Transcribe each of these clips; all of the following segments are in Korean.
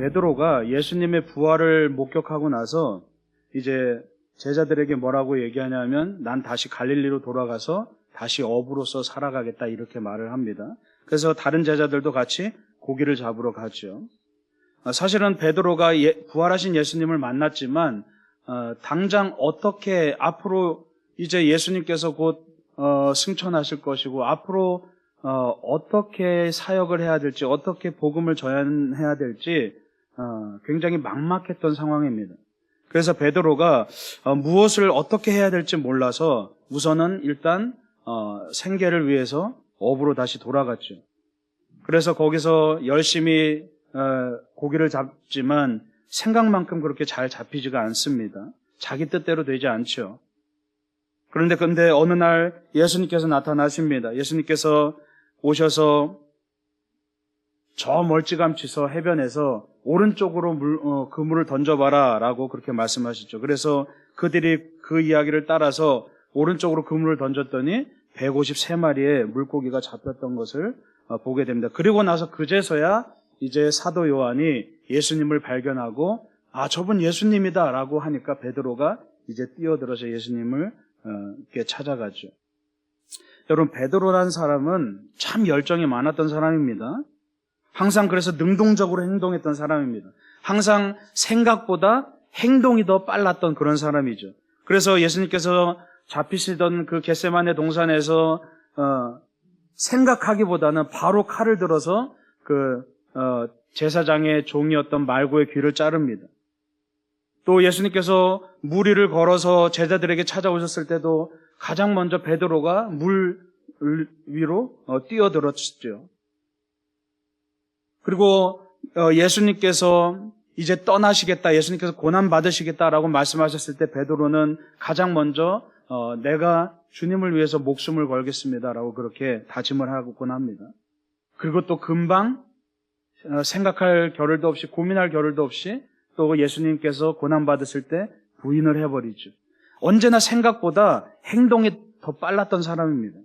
베드로가 예수님의 부활을 목격하고 나서 이제 제자들에게 뭐라고 얘기하냐면 난 다시 갈릴리로 돌아가서 다시 어부로서 살아가겠다 이렇게 말을 합니다. 그래서 다른 제자들도 같이 고기를 잡으러 가죠. 사실은 베드로가 부활하신 예수님을 만났지만 당장 어떻게 앞으로 이제 예수님께서 곧 승천하실 것이고 앞으로 어떻게 사역을 해야 될지 어떻게 복음을 전해야 될지 굉장히 막막했던 상황입니다. 그래서 베드로가 무엇을 어떻게 해야 될지 몰라서 우선은 일단 생계를 위해서 어부로 다시 돌아갔죠. 그래서 거기서 열심히 고기를 잡지만 생각만큼 그렇게 잘 잡히지가 않습니다. 자기 뜻대로 되지 않죠. 그런데 어느 날 예수님께서 나타나십니다. 예수님께서 오셔서 저 멀찌감치서 해변에서 오른쪽으로 그물을 던져봐라 라고 그렇게 말씀하시죠. 그래서 그들이 그 이야기를 따라서 오른쪽으로 그물을 던졌더니 153마리의 물고기가 잡혔던 것을 보게 됩니다. 그리고 나서 그제서야 이제 사도 요한이 예수님을 발견하고 저분 예수님이다 라고 하니까 베드로가 이제 뛰어들어서 예수님을 이렇게 찾아가죠. 여러분, 베드로라는 사람은 참 열정이 많았던 사람입니다. 항상 그래서 능동적으로 행동했던 사람입니다. 항상 생각보다 행동이 더 빨랐던 그런 사람이죠. 그래서 예수님께서 잡히시던 그 겟세마네 동산에서 생각하기보다는 바로 칼을 들어서 제사장의 종이었던 말고의 귀를 자릅니다. 또 예수님께서 물 위를 걸어서 제자들에게 찾아오셨을 때도 가장 먼저 베드로가 물 위로 뛰어들었죠. 그리고 예수님께서 이제 떠나시겠다, 예수님께서 고난 받으시겠다라고 말씀하셨을 때 베드로는 가장 먼저 내가 주님을 위해서 목숨을 걸겠습니다라고 그렇게 다짐을 하곤 합니다. 그리고 또 금방 생각할 겨를도 없이 고민할 겨를도 없이 또 예수님께서 고난 받으실 때 부인을 해버리죠. 언제나 생각보다 행동이 더 빨랐던 사람입니다.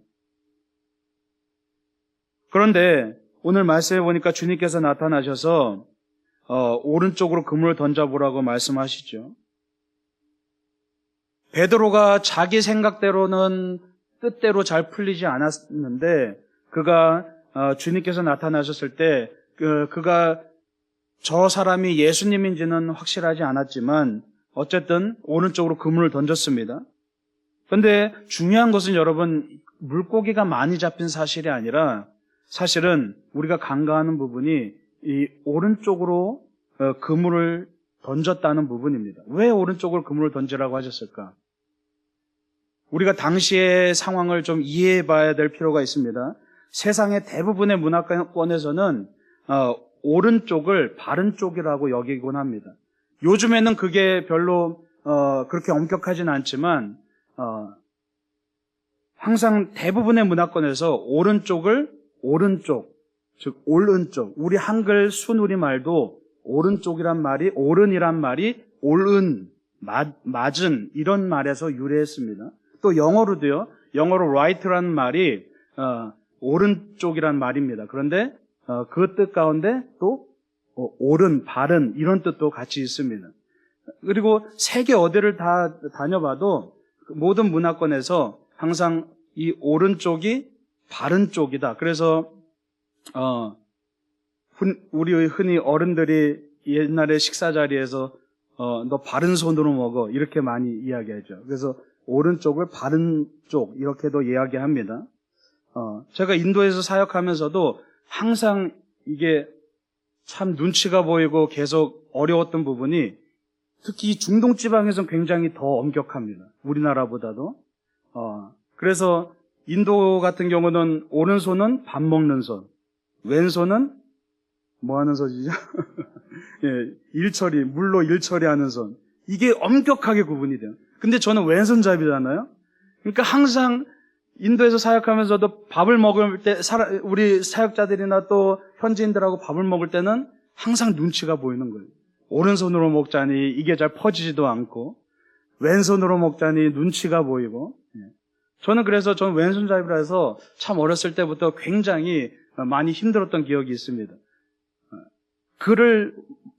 그런데 오늘 말씀해 보니까 주님께서 나타나셔서 오른쪽으로 그물을 던져보라고 말씀하시죠. 베드로가 자기 생각대로는 뜻대로 잘 풀리지 않았는데 그가 주님께서 나타나셨을 때 그가 저 사람이 예수님인지는 확실하지 않았지만 어쨌든 오른쪽으로 그물을 던졌습니다. 그런데 중요한 것은 여러분, 물고기가 많이 잡힌 사실이 아니라 사실은 우리가 간과하는 부분이 이 오른쪽으로 그물을 던졌다는 부분입니다. 왜 오른쪽으로 그물을 던지라고 하셨을까? 우리가 당시의 상황을 좀 이해해 봐야 될 필요가 있습니다. 세상의 대부분의 문화권에서는 오른쪽을 바른 쪽이라고 여기곤 합니다. 요즘에는 그게 별로 그렇게 엄격하진 않지만 항상 대부분의 문화권에서 오른쪽을 오른쪽, 즉 옳은쪽, 우리 한글 순우리말도 오른쪽이란 말이 오른이란 말이 옳은, 맞은 이런 말에서 유래했습니다. 또 영어로도요. 영어로 right라는 말이 오른쪽이란 말입니다. 그런데 그 뜻 가운데 또 옳은, 바른 이런 뜻도 같이 있습니다. 그리고 세계 어디를 다 다녀봐도 모든 문화권에서 항상 이 오른쪽이 바른 쪽이다. 그래서 우리 흔히 어른들이 옛날에 식사 자리에서 너 바른 손으로 먹어 이렇게 많이 이야기하죠. 그래서 오른쪽을 바른 쪽 이렇게도 이야기합니다. 제가 인도에서 사역하면서도 항상 이게 참 눈치가 보이고 계속 어려웠던 부분이 특히 이 중동 지방에서는 굉장히 더 엄격합니다. 우리나라보다도. 그래서 인도 같은 경우는 오른손은 밥 먹는 손, 왼손은 뭐 하는 손이죠? 예, 일처리, 물로 일처리하는 손. 이게 엄격하게 구분이 돼요. 근데 저는 왼손잡이잖아요. 그러니까 항상 인도에서 사역하면서도 밥을 먹을 때 우리 사역자들이나 또 현지인들하고 밥을 먹을 때는 항상 눈치가 보이는 거예요. 오른손으로 먹자니 이게 잘 퍼지지도 않고 왼손으로 먹자니 눈치가 보이고. 저는 왼손잡이라 해서 참 어렸을 때부터 굉장히 많이 힘들었던 기억이 있습니다. 글을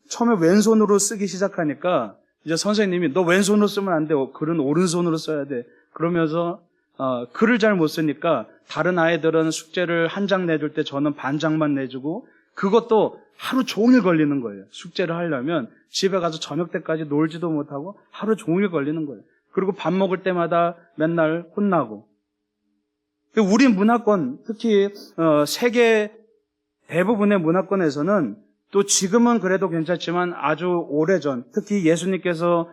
처음에 왼손으로 쓰기 시작하니까 이제 선생님이 너 왼손으로 쓰면 안 돼. 글은 오른손으로 써야 돼. 그러면서 글을 잘 못 쓰니까 다른 아이들은 숙제를 한 장 내줄 때 저는 반 장만 내주고 그것도 하루 종일 걸리는 거예요. 숙제를 하려면 집에 가서 저녁 때까지 놀지도 못하고 하루 종일 걸리는 거예요. 그리고 밥 먹을 때마다 맨날 혼나고. 우리 문화권, 특히 세계 대부분의 문화권에서는 또 지금은 그래도 괜찮지만 아주 오래전, 특히 예수님께서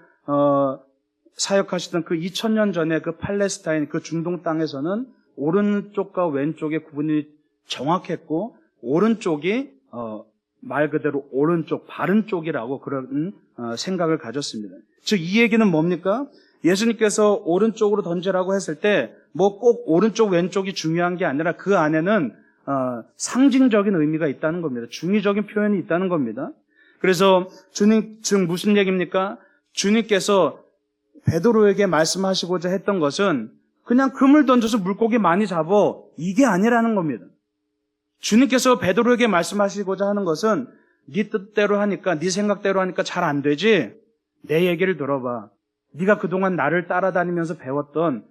사역하시던 그 2000년 전에 그 팔레스타인, 그 중동 땅에서는 오른쪽과 왼쪽의 구분이 정확했고 오른쪽이 말 그대로 오른쪽, 바른 쪽이라고 그런 생각을 가졌습니다. 즉 이 얘기는 뭡니까? 예수님께서 오른쪽으로 던지라고 했을 때 뭐 꼭 오른쪽 왼쪽이 중요한 게 아니라 그 안에는 상징적인 의미가 있다는 겁니다. 중의적인 표현이 있다는 겁니다. 그래서 주님 즉 무슨 얘기입니까? 주님께서 베드로에게 말씀하시고자 했던 것은 그냥 그물 던져서 물고기 많이 잡어 이게 아니라는 겁니다. 주님께서 베드로에게 말씀하시고자 하는 것은 네 뜻대로 하니까 네 생각대로 하니까 잘 안 되지? 내 얘기를 들어봐. 네가 그동안 나를 따라다니면서 배웠던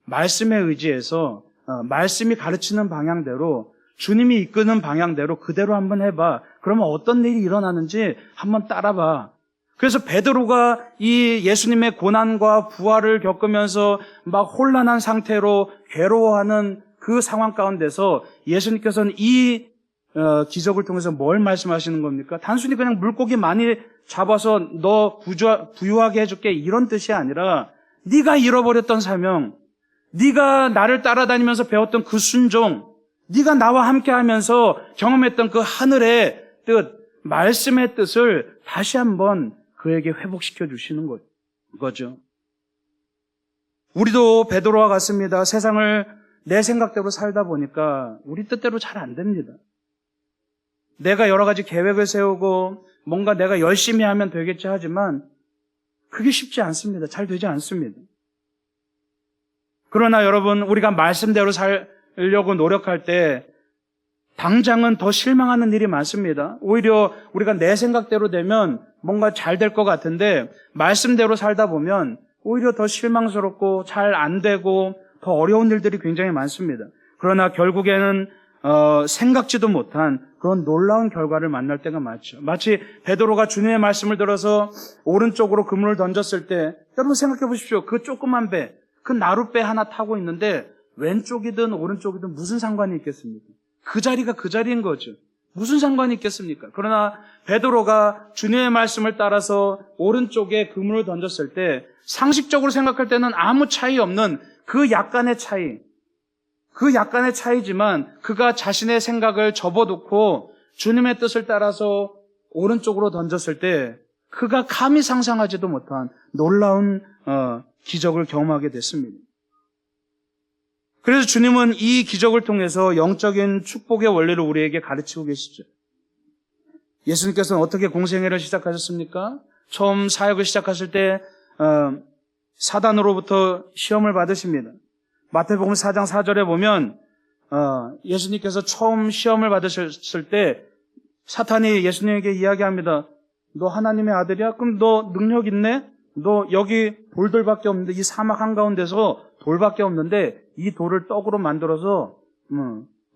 말씀에 의지해서 말씀이 가르치는 방향대로 주님이 이끄는 방향대로 그대로 한번 해봐. 그러면 어떤 일이 일어나는지 한번 따라봐. 그래서 베드로가 이 예수님의 고난과 부활을 겪으면서 막 혼란한 상태로 괴로워하는 그 상황 가운데서 예수님께서는 이 기적을 통해서 뭘 말씀하시는 겁니까? 단순히 그냥 물고기 많이 잡아서 너 부유하게 해줄게 이런 뜻이 아니라 네가 잃어버렸던 사명, 네가 나를 따라다니면서 배웠던 그 순종, 네가 나와 함께하면서 경험했던 그 하늘의 뜻, 말씀의 뜻을 다시 한번 그에게 회복시켜 주시는 거죠. 우리도 베드로와 같습니다. 세상을 내 생각대로 살다 보니까 우리 뜻대로 잘 안 됩니다. 내가 여러 가지 계획을 세우고 뭔가 내가 열심히 하면 되겠지 하지만 그게 쉽지 않습니다. 잘 되지 않습니다. 그러나 여러분, 우리가 말씀대로 살려고 노력할 때 당장은 더 실망하는 일이 많습니다. 오히려 우리가 내 생각대로 되면 뭔가 잘 될 것 같은데 말씀대로 살다 보면 오히려 더 실망스럽고 잘 안 되고 더 어려운 일들이 굉장히 많습니다. 그러나 결국에는 생각지도 못한 그런 놀라운 결과를 만날 때가 많죠. 마치 베드로가 주님의 말씀을 들어서 오른쪽으로 그물을 던졌을 때 여러분 생각해 보십시오. 그 조그만 배, 그 나룻배 하나 타고 있는데 왼쪽이든 오른쪽이든 무슨 상관이 있겠습니까? 그 자리가 그 자리인 거죠. 무슨 상관이 있겠습니까? 그러나 베드로가 주님의 말씀을 따라서 오른쪽에 그물을 던졌을 때 상식적으로 생각할 때는 아무 차이 없는 그 약간의 차이지만 그가 자신의 생각을 접어두고 주님의 뜻을 따라서 오른쪽으로 던졌을 때 그가 감히 상상하지도 못한 놀라운 기적을 경험하게 됐습니다. 그래서 주님은 이 기적을 통해서 영적인 축복의 원리를 우리에게 가르치고 계시죠. 예수님께서는 어떻게 공생애를 시작하셨습니까? 처음 사역을 시작하실 때 사단으로부터 시험을 받으십니다. 마태복음 4장 4절에 보면 예수님께서 처음 시험을 받으셨을 때 사탄이 예수님에게 이야기합니다. 너 하나님의 아들이야? 그럼 너 능력 있네? 너 여기 돌들밖에 없는데 이 사막 한가운데서 돌밖에 없는데 이 돌을 떡으로 만들어서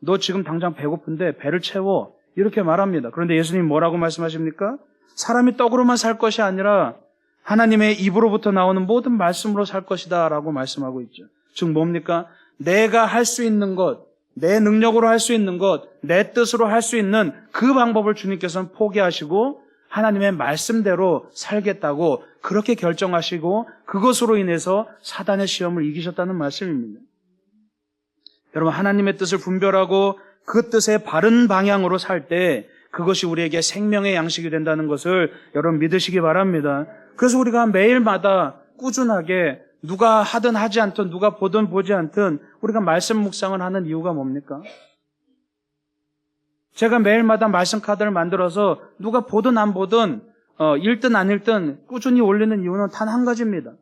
너 지금 당장 배고픈데 배를 채워 이렇게 말합니다. 그런데 예수님 뭐라고 말씀하십니까? 사람이 떡으로만 살 것이 아니라 하나님의 입으로부터 나오는 모든 말씀으로 살 것이다 라고 말씀하고 있죠. 즉 뭡니까? 내가 할 수 있는 것, 내 능력으로 할 수 있는 것, 내 뜻으로 할 수 있는 그 방법을 주님께서는 포기하시고 하나님의 말씀대로 살겠다고 그렇게 결정하시고 그것으로 인해서 사단의 시험을 이기셨다는 말씀입니다. 여러분, 하나님의 뜻을 분별하고 그 뜻의 바른 방향으로 살 때 그것이 우리에게 생명의 양식이 된다는 것을 여러분 믿으시기 바랍니다. 그래서 우리가 매일마다 꾸준하게 누가 하든 하지 않든 누가 보든 보지 않든 우리가 말씀 묵상을 하는 이유가 뭡니까? 제가 매일마다 말씀 카드를 만들어서 누가 보든 안 보든 읽든 안 읽든 꾸준히 올리는 이유는 단 한 가지입니다.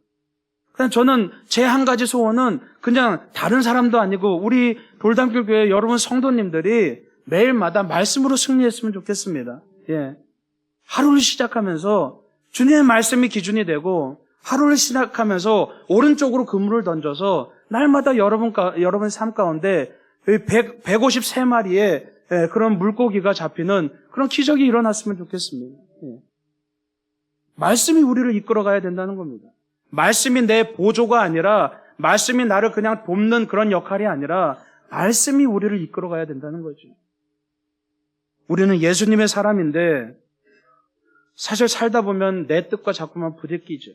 그냥 저는 제 한 가지 소원은 그냥 다른 사람도 아니고 우리 돌담길 교회 여러분 성도님들이 매일마다 말씀으로 승리했으면 좋겠습니다. 예. 하루를 시작하면서 주님의 말씀이 기준이 되고 하루를 시작하면서 오른쪽으로 그물을 던져서 날마다 여러분의 삶 가운데 153마리의 그런 물고기가 잡히는 그런 기적이 일어났으면 좋겠습니다. 말씀이 우리를 이끌어가야 된다는 겁니다. 말씀이 내 보조가 아니라, 말씀이 나를 그냥 돕는 그런 역할이 아니라 말씀이 우리를 이끌어가야 된다는 거죠. 우리는 예수님의 사람인데 사실 살다 보면 내 뜻과 자꾸만 부대끼죠.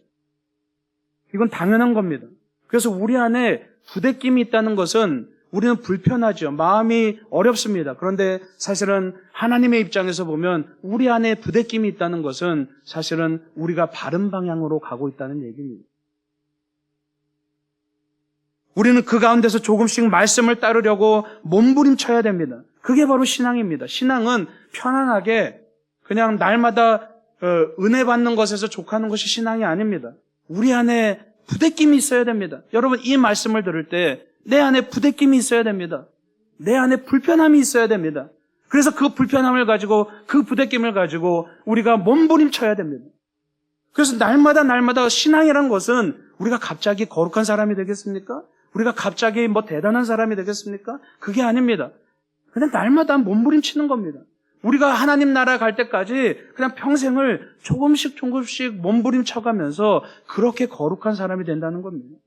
이건 당연한 겁니다. 그래서 우리 안에 부대낌이 있다는 것은 우리는 불편하죠. 마음이 어렵습니다. 그런데 사실은 하나님의 입장에서 보면 우리 안에 부대낌이 있다는 것은 사실은 우리가 바른 방향으로 가고 있다는 얘기입니다. 우리는 그 가운데서 조금씩 말씀을 따르려고 몸부림쳐야 됩니다. 그게 바로 신앙입니다. 신앙은 편안하게 그냥 날마다 은혜 받는 것에서 족하는 것이 신앙이 아닙니다. 우리 안에 부대낌이 있어야 됩니다. 여러분, 이 말씀을 들을 때 내 안에 부대낌이 있어야 됩니다. 내 안에 불편함이 있어야 됩니다. 그래서 그 불편함을 가지고, 그 부대낌을 가지고 우리가 몸부림쳐야 됩니다. 그래서 날마다 신앙이라는 것은 우리가 갑자기 거룩한 사람이 되겠습니까? 우리가 갑자기 대단한 사람이 되겠습니까? 그게 아닙니다. 그냥 날마다 몸부림치는 겁니다. 우리가 하나님 나라 갈 때까지 그냥 평생을 조금씩 몸부림쳐가면서 그렇게 거룩한 사람이 된다는 겁니다.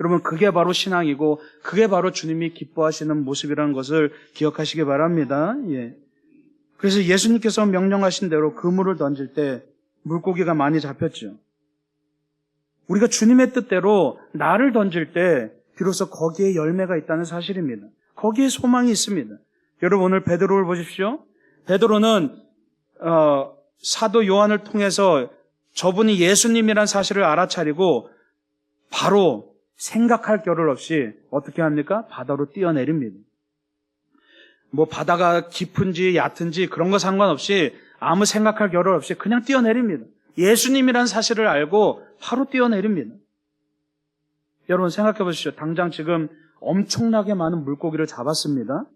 여러분, 그게 바로 신앙이고 그게 바로 주님이 기뻐하시는 모습이라는 것을 기억하시기 바랍니다. 그래서 예수님께서 명령하신 대로 그물을 던질 때 물고기가 많이 잡혔죠. 우리가 주님의 뜻대로 나를 던질 때 비로소 거기에 열매가 있다는 사실입니다. 거기에 소망이 있습니다. 여러분, 오늘 베드로를 보십시오. 베드로는 사도 요한을 통해서 저분이 예수님이란 사실을 알아차리고 바로 생각할 겨를 없이 어떻게 합니까? 바다로 뛰어내립니다. 바다가 깊은지 얕은지 그런 거 상관없이 아무 생각할 겨를 없이 그냥 뛰어내립니다. 예수님이란 사실을 알고 바로 뛰어내립니다. 여러분, 생각해 보십시오. 당장 지금 엄청나게 많은 물고기를 잡았습니다.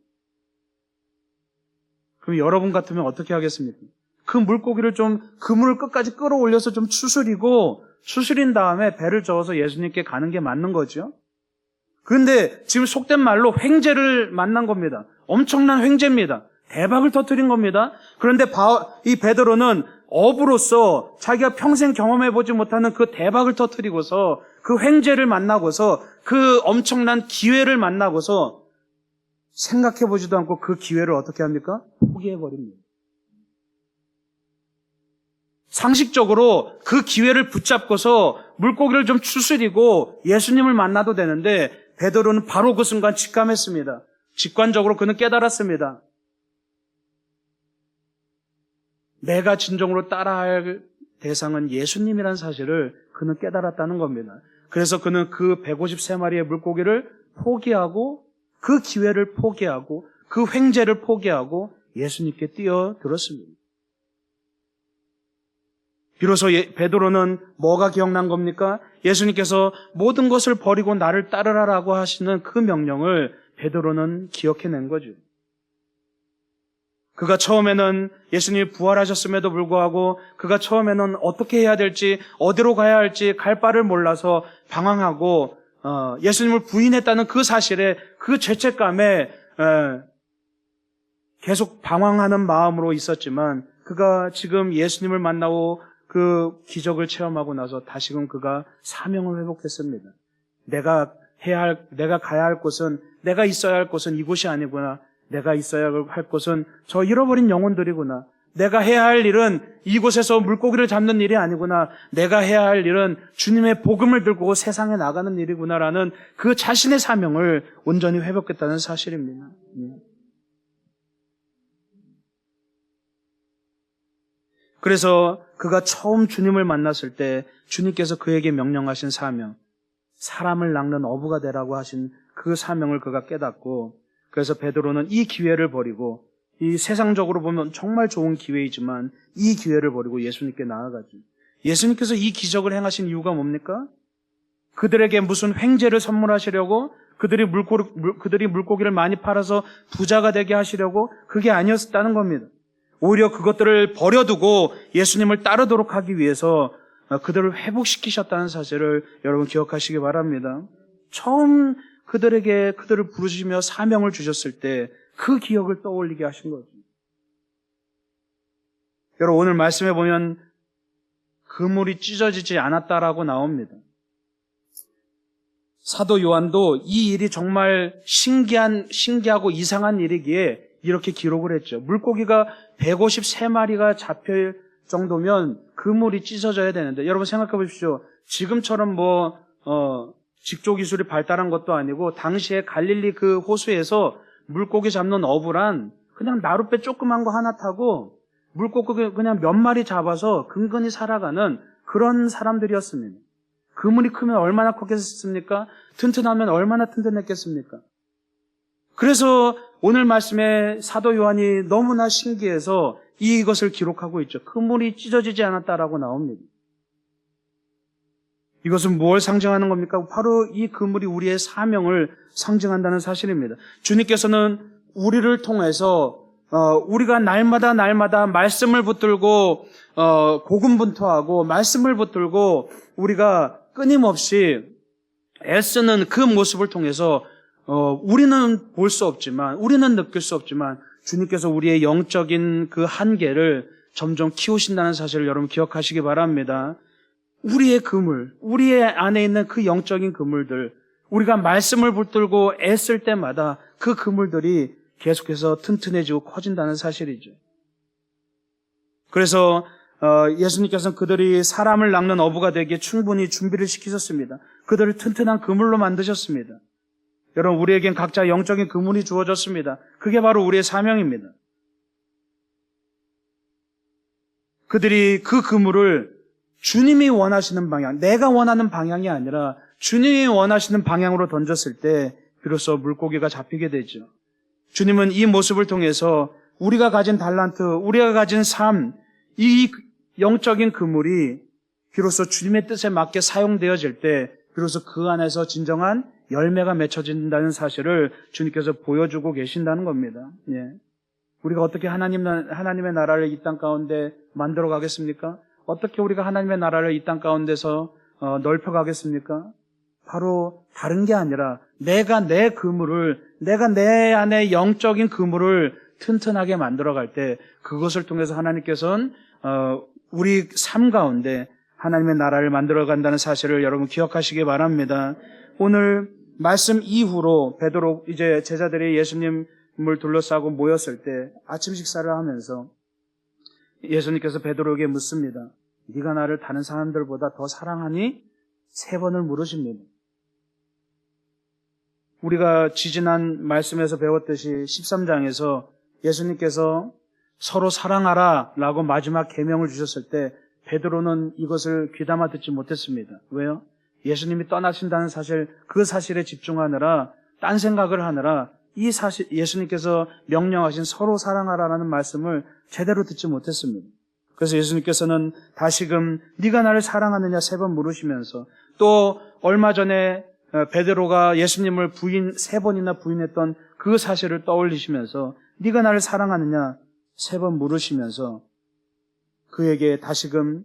그럼 여러분 같으면 어떻게 하겠습니까? 그 물고기를 그물을 끝까지 끌어올려서 좀 추스린 다음에 배를 저어서 예수님께 가는 게 맞는 거죠. 그런데 지금 속된 말로 횡재를 만난 겁니다. 엄청난 횡재입니다. 대박을 터뜨린 겁니다. 그런데 이 베드로는 어부로서 자기가 평생 경험해보지 못하는 그 대박을 터뜨리고서 그 횡재를 만나고서 그 엄청난 기회를 만나고서 생각해보지도 않고 그 기회를 어떻게 합니까? 포기해버립니다. 상식적으로 그 기회를 붙잡고서 물고기를 좀 추스리고 예수님을 만나도 되는데 베드로는 바로 그 순간 직감했습니다. 직관적으로 그는 깨달았습니다. 내가 진정으로 따라할 대상은 예수님이라는 사실을 그는 깨달았다는 겁니다. 그래서 그는 그 153마리의 물고기를 포기하고 그 기회를 포기하고 그 횡재를 포기하고 예수님께 뛰어들었습니다. 비로소 베드로는 뭐가 기억난 겁니까? 예수님께서 모든 것을 버리고 나를 따르라라고 하시는 그 명령을 베드로는 기억해낸 거죠. 그가 처음에는 예수님이 부활하셨음에도 불구하고 그가 처음에는 어떻게 해야 될지, 어디로 가야 할지 갈 바를 몰라서 방황하고 예수님을 부인했다는 그 사실에, 그 죄책감에 계속 방황하는 마음으로 있었지만 있었지만 지금 예수님을 만나고 그 기적을 체험하고 나서 다시금 그가 사명을 회복했습니다. 내가 가야 할 곳은, 내가 있어야 할 곳은 이곳이 아니구나. 내가 있어야 할 곳은 저 잃어버린 영혼들이구나. 내가 해야 할 일은 이곳에서 물고기를 잡는 일이 아니구나. 내가 해야 할 일은 주님의 복음을 들고 세상에 나가는 일이구나라는 그 자신의 사명을 온전히 회복했다는 사실입니다. 그래서 그가 처음 주님을 만났을 때 주님께서 그에게 명령하신 사명, 사람을 낚는 어부가 되라고 하신 그 사명을 그가 깨닫고, 그래서 베드로는 이 기회를 버리고, 이 세상적으로 보면 정말 좋은 기회이지만 이 기회를 버리고 예수님께 나아가죠. 예수님께서 이 기적을 행하신 이유가 뭡니까? 그들에게 무슨 횡재를 선물하시려고, 그들이 물고기를 많이 팔아서 부자가 되게 하시려고, 그게 아니었다는 겁니다. 오히려 그것들을 버려두고 예수님을 따르도록 하기 위해서 그들을 회복시키셨다는 사실을 여러분 기억하시기 바랍니다. 처음 그들을 부르시며 사명을 주셨을 때 그 기억을 떠올리게 하신 거죠. 여러분 오늘 말씀에 보면 그물이 찢어지지 않았다라고 나옵니다. 사도 요한도 이 일이 정말 신기하고 이상한 일이기에 이렇게 기록을 했죠. 물고기가 153마리가 잡힐 정도면 그물이 찢어져야 되는데 여러분 생각해 보십시오. 지금처럼 직조 기술이 발달한 것도 아니고 당시에 갈릴리 그 호수에서 물고기 잡는 어부란 그냥 나룻배 조그만 거 하나 타고 물고기 그냥 몇 마리 잡아서 근근히 살아가는 그런 사람들이었습니다. 그물이 크면 얼마나 컸겠습니까? 튼튼하면 얼마나 튼튼했겠습니까? 그래서 오늘 말씀에 사도 요한이 너무나 신기해서 이것을 기록하고 있죠. 그물이 찢어지지 않았다라고 나옵니다. 이것은 뭘 상징하는 겁니까? 바로 이 그물이 우리의 사명을 상징한다는 사실입니다. 주님께서는 우리를 통해서 우리가 날마다 말씀을 붙들고 고군분투하고 말씀을 붙들고 우리가 끊임없이 애쓰는 그 모습을 통해서 우리는 볼 수 없지만 우리는 느낄 수 없지만 주님께서 우리의 영적인 그 한계를 점점 키우신다는 사실을 여러분 기억하시기 바랍니다. 우리의 그물, 우리의 안에 있는 그 영적인 그물들, 우리가 말씀을 붙들고 애쓸 때마다 그 그물들이 계속해서 튼튼해지고 커진다는 사실이죠. 그래서 예수님께서는 그들이 사람을 낚는 어부가 되기에 충분히 준비를 시키셨습니다. 그들을 튼튼한 그물로 만드셨습니다. 여러분 우리에겐 각자 영적인 그물이 주어졌습니다. 그게 바로 우리의 사명입니다. 그들이 그 그물을 주님이 원하시는 방향, 내가 원하는 방향이 아니라 주님이 원하시는 방향으로 던졌을 때 비로소 물고기가 잡히게 되죠. 주님은 이 모습을 통해서 우리가 가진 달란트, 우리가 가진 삶, 이 영적인 그물이 비로소 주님의 뜻에 맞게 사용되어질 때 비로소 그 안에서 진정한 열매가 맺혀진다는 사실을 주님께서 보여주고 계신다는 겁니다. 예. 우리가 어떻게 하나님의 나라를 이 땅 가운데 만들어 가겠습니까? 어떻게 우리가 하나님의 나라를 이 땅 가운데서 넓혀 가겠습니까? 바로 다른 게 아니라 내가 내 안에 영적인 그물을 튼튼하게 만들어 갈 때 그것을 통해서 하나님께서는 우리 삶 가운데 하나님의 나라를 만들어 간다는 사실을 여러분 기억하시기 바랍니다. 오늘 말씀 이후로 베드로 이제 제자들이 예수님을 둘러싸고 모였을 때 아침 식사를 하면서 예수님께서 베드로에게 묻습니다. 네가 나를 다른 사람들보다 더 사랑하니? 3번을 물으십니다. 우리가 지지난 말씀에서 배웠듯이 13장에서 예수님께서 서로 사랑하라 라고 마지막 계명을 주셨을 때 베드로는 이것을 귀담아 듣지 못했습니다. 왜요? 예수님이 떠나신다는 사실, 그 사실에 집중하느라 딴 생각을 하느라 이 사실, 예수님께서 명령하신 서로 사랑하라라는 말씀을 제대로 듣지 못했습니다. 그래서 예수님께서는 다시금 네가 나를 사랑하느냐 3번 물으시면서 또 얼마 전에 베드로가 예수님을 3번이나 부인했던 그 사실을 떠올리시면서 네가 나를 사랑하느냐 3번 물으시면서 그에게 다시금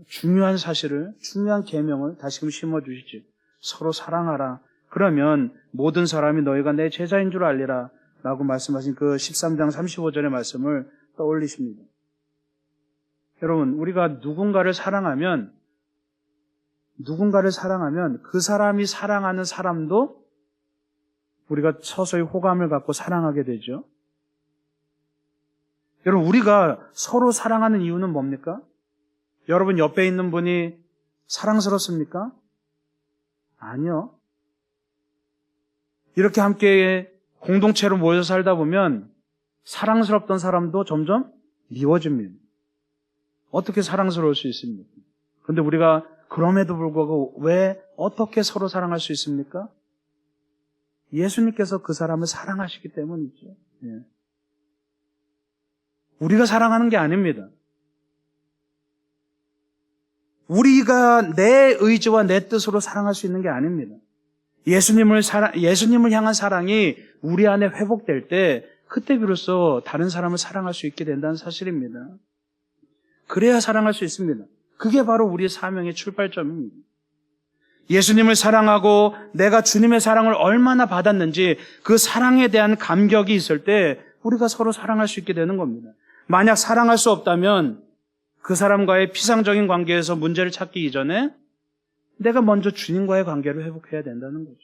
중요한 사실을, 중요한 계명을 다시금 심어주시지. 서로 사랑하라. 그러면 모든 사람이 너희가 내 제자인 줄 알리라 라고 말씀하신 그 13장 35절의 말씀을 떠올리십니다. 여러분, 우리가 누군가를 사랑하면 그 사람이 사랑하는 사람도 우리가 서서히 호감을 갖고 사랑하게 되죠. 여러분, 우리가 서로 사랑하는 이유는 뭡니까? 여러분 옆에 있는 분이 사랑스럽습니까? 아니요. 이렇게 함께 공동체로 모여 살다 보면 사랑스럽던 사람도 점점 미워집니다. 어떻게 사랑스러울 수 있습니까? 그런데 우리가 그럼에도 불구하고 왜 어떻게 서로 사랑할 수 있습니까? 예수님께서 그 사람을 사랑하시기 때문이죠. 예. 우리가 사랑하는 게 아닙니다. 우리가 내 의지와 내 뜻으로 사랑할 수 있는 게 아닙니다. 예수님을 향한 사랑이 우리 안에 회복될 때 그때 비로소 다른 사람을 사랑할 수 있게 된다는 사실입니다. 그래야 사랑할 수 있습니다. 그게 바로 우리의 사명의 출발점입니다. 예수님을 사랑하고 내가 주님의 사랑을 얼마나 받았는지 그 사랑에 대한 감격이 있을 때 우리가 서로 사랑할 수 있게 되는 겁니다. 만약 사랑할 수 없다면 그 사람과의 피상적인 관계에서 문제를 찾기 이전에 내가 먼저 주님과의 관계를 회복해야 된다는 거죠.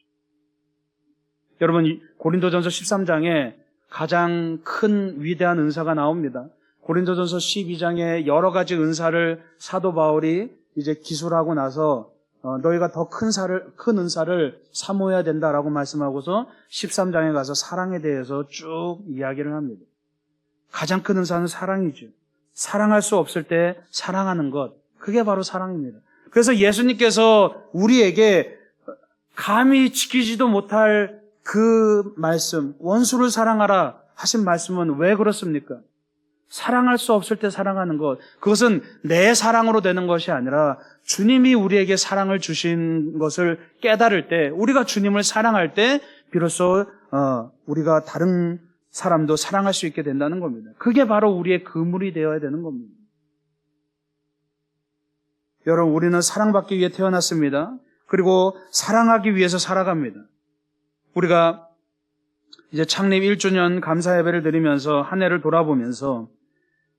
여러분, 고린도전서 13장에 가장 큰 위대한 은사가 나옵니다. 고린도전서 12장에 여러 가지 은사를 사도 바울이 이제 기술하고 나서 너희가 더 큰 은사를 사모해야 된다라고 말씀하고서 13장에 가서 사랑에 대해서 쭉 이야기를 합니다. 가장 큰 은사는 사랑이죠. 사랑할 수 없을 때 사랑하는 것, 그게 바로 사랑입니다. 그래서 예수님께서 우리에게 감히 지키지도 못할 그 말씀, 원수를 사랑하라 하신 말씀은 왜 그렇습니까? 사랑할 수 없을 때 사랑하는 것, 그것은 내 사랑으로 되는 것이 아니라 주님이 우리에게 사랑을 주신 것을 깨달을 때, 우리가 주님을 사랑할 때 비로소 우리가 다른 사람도 사랑할 수 있게 된다는 겁니다. 그게 바로 우리의 그물이 되어야 되는 겁니다. 여러분, 우리는 사랑받기 위해 태어났습니다. 그리고 사랑하기 위해서 살아갑니다. 우리가 이제 창립 1주년 감사 예배를 드리면서 한 해를 돌아보면서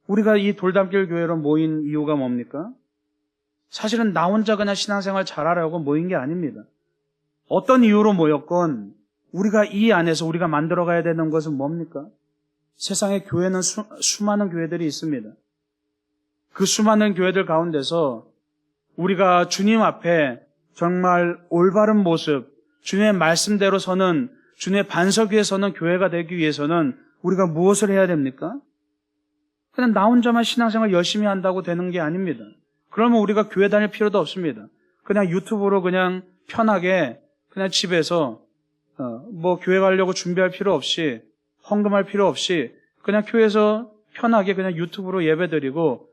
우리가 이 돌담길 교회로 모인 이유가 뭡니까? 사실은 나 혼자 그냥 신앙생활 잘하려고 모인 게 아닙니다. 어떤 이유로 모였건 우리가 이 안에서 우리가 만들어가야 되는 것은 뭡니까? 세상에 교회는 수많은 교회들이 있습니다. 그 수많은 교회들 가운데서 우리가 주님 앞에 정말 올바른 모습, 주님의 말씀대로 서는, 주님의 반석 위에 서는 교회가 되기 위해서는 우리가 무엇을 해야 됩니까? 그냥 나 혼자만 신앙생활 열심히 한다고 되는 게 아닙니다. 그러면 우리가 교회 다닐 필요도 없습니다. 그냥 유튜브로 그냥 편하게 그냥 집에서 교회 가려고 준비할 필요 없이, 헌금할 필요 없이 그냥 교회에서 편하게 그냥 유튜브로 예배드리고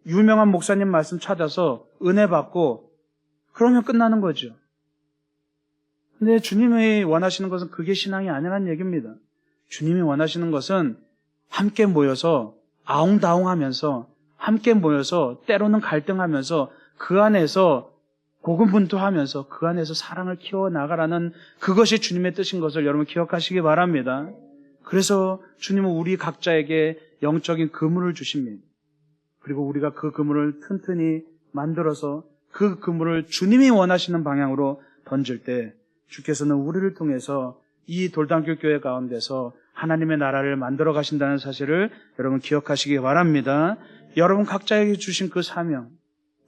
유명한 목사님 말씀 찾아서 은혜 받고 그러면 끝나는 거죠. 근데 주님이 원하시는 것은 그게 신앙이 아니라는 얘기입니다. 주님이 원하시는 것은 함께 모여서 아웅다웅하면서, 함께 모여서 때로는 갈등하면서 그 안에서 고군분투하면서 그 안에서 사랑을 키워나가라는, 그것이 주님의 뜻인 것을 여러분 기억하시기 바랍니다. 그래서 주님은 우리 각자에게 영적인 그물을 주십니다. 그리고 우리가 그 그물을 튼튼히 만들어서 그 그물을 주님이 원하시는 방향으로 던질 때 주께서는 우리를 통해서 이 돌담길 교회 가운데서 하나님의 나라를 만들어 가신다는 사실을 여러분 기억하시기 바랍니다. 여러분 각자에게 주신 그 사명,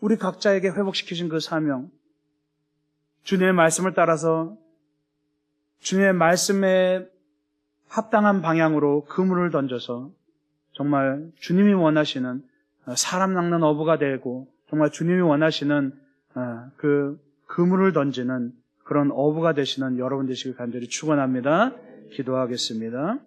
우리 각자에게 회복시키신 그 사명, 주님의 말씀을 따라서 주님의 말씀에 합당한 방향으로 그물을 던져서 정말 주님이 원하시는 사람 낚는 어부가 되고 정말 주님이 원하시는 그 그물을 던지는 그런 어부가 되시는 여러분 되시길 간절히 축원합니다. 기도하겠습니다.